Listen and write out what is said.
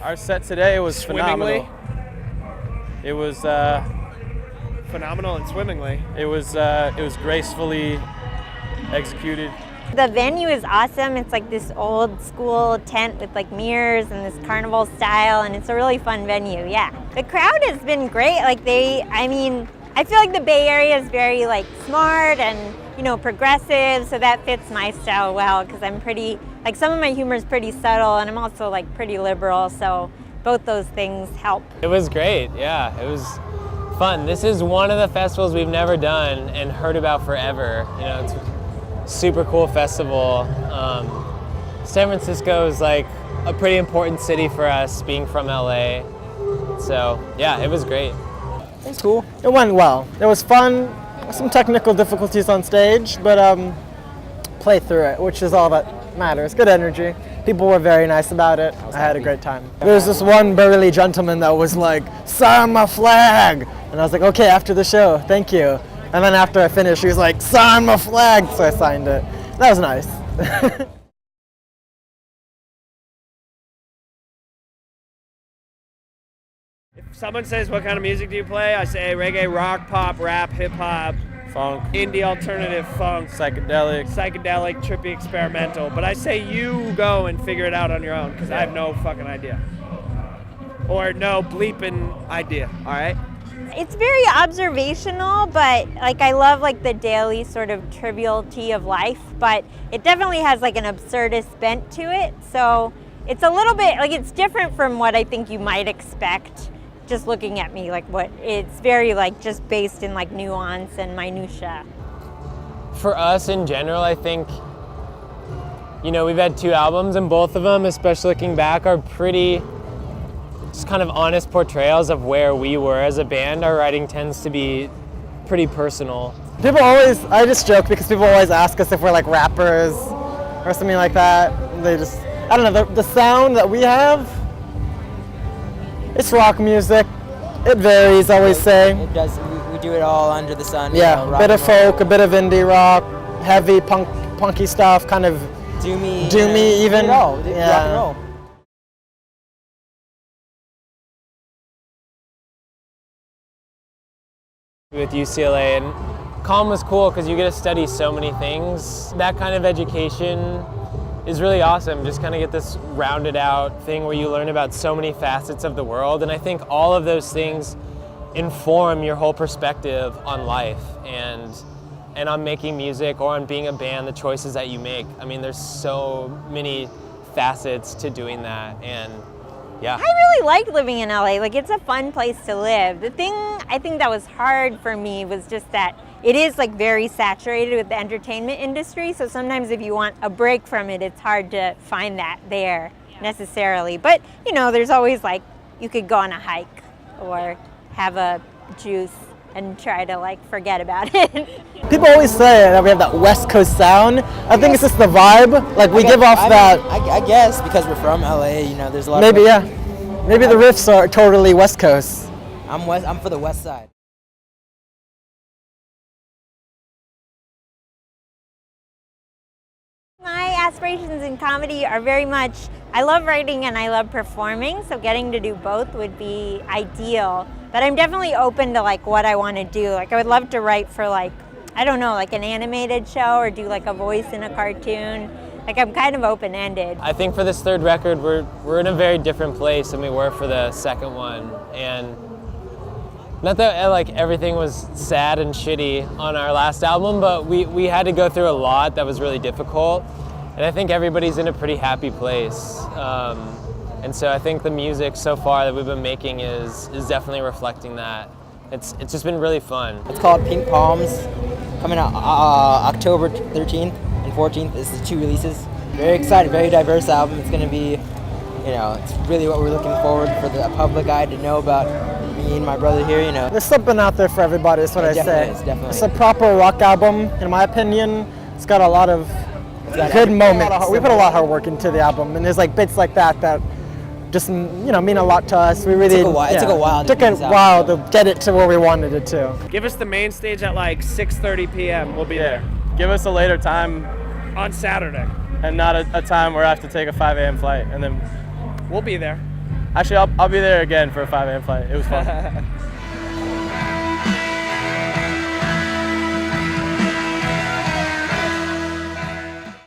Our set today was Swimmingly? phenomenal. It was Phenomenal and swimmingly. it was gracefully executed. The venue is awesome. It's like this old school tent with like mirrors and this carnival style, and it's a really fun venue, yeah. The crowd has been great. Like I feel like the Bay Area is very like smart and, you know, progressive, so that fits my style well because I'm pretty, like some of my humor is pretty subtle and I'm also like pretty liberal, so both those things help. It was great, yeah, it was fun. This is one of the festivals we've never done and heard about forever. You know, it's a super cool festival. San Francisco is like a pretty important city for us, being from LA. So yeah, it was great. It's cool. It went well. It was fun. Some technical difficulties on stage, but play through it, which is all that matters. Good energy. People were very nice about it. I had a great time. There was this one burly gentleman that was like, "Sign my flag!" And I was like, "Okay, after the show, thank you." And then after I finished, he was like, "Sign my flag!" So I signed it. That was nice. If someone says, what kind of music do you play? I say reggae, rock, pop, rap, hip hop, Funk, indie, alternative, funk, psychedelic. trippy, experimental. But I say you go and figure it out on your own because I have no fucking idea. Or no bleeping idea, all right? It's very observational, but like I love like the daily sort of triviality of life, but it definitely has like an absurdist bent to it. So it's a little bit like it's different from what I think you might expect just looking at me, like what it's very like just based in like nuance and minutia. For us in general, I think, you know, we've had 2 albums and both of them, especially looking back, are pretty just kind of honest portrayals of where we were as a band. Our writing tends to be pretty personal. People always, I just joke because people always ask us if we're like rappers or something like that. They just, I don't know, the sound that we have, it's rock music. It varies, I always say. It does. We do it all under the sun. Yeah, you know, a bit of rock and roll. folk, a bit of indie rock, heavy punky stuff, kind of Doomy even. You know, rock Yeah. and roll. With UCLA, and Calm was cool because you get to study so many things. That kind of education is really awesome. Just kind of get this rounded out thing where you learn about so many facets of the world, and I think all of those things inform your whole perspective on life and on making music or on being a band, the choices that you make. I mean, there's so many facets to doing that, and yeah. I really like living in LA. Like it's a fun place to live. The thing I think that was hard for me was just that it is like very saturated with the entertainment industry. So sometimes if you want a break from it, it's hard to find that there necessarily. But you know, there's always like, you could go on a hike or have a juice and try to like forget about it. People always say that we have that West Coast sound. I think it's just the vibe. Like we give off that. I guess because we're from LA, you know, there's a lot. Maybe, of yeah. Maybe the riffs are totally West Coast. I'm for the West Side. My aspirations in comedy are very much, I love writing and I love performing, so getting to do both would be ideal. But I'm definitely open to like what I want to do. Like I would love to write for like, I don't know, like an animated show or do like a voice in a cartoon. Like I'm kind of open-ended. I think for this 3rd record, we're in a very different place than we were for the 2nd one. And not that like everything was sad and shitty on our last album, but we had to go through a lot that was really difficult. And I think everybody's in a pretty happy place. And so I think the music so far that we've been making is definitely reflecting that. It's just been really fun. It's called Pink Palms, coming out October 13th and 14th is the 2 releases. Very excited, very diverse album. It's going to be, you know, it's really what we're looking forward for the public eye to know about me and my brother here, you know. There's something out there for everybody, is what I say. Definitely. It's a proper rock album, in my opinion. It's got a lot of good moments. We put a lot of hard work into the album, and there's like bits like that just, you know, mean a lot to us. We really It took a while to get it to where we wanted it to. Give us the main stage at like 6:30 p.m. We'll be there. Give us a later time On Saturday. and not a time where I have to take a 5 a.m. flight, and then We'll be there. Actually, I'll be there again for a 5 a.m. flight. It was fun.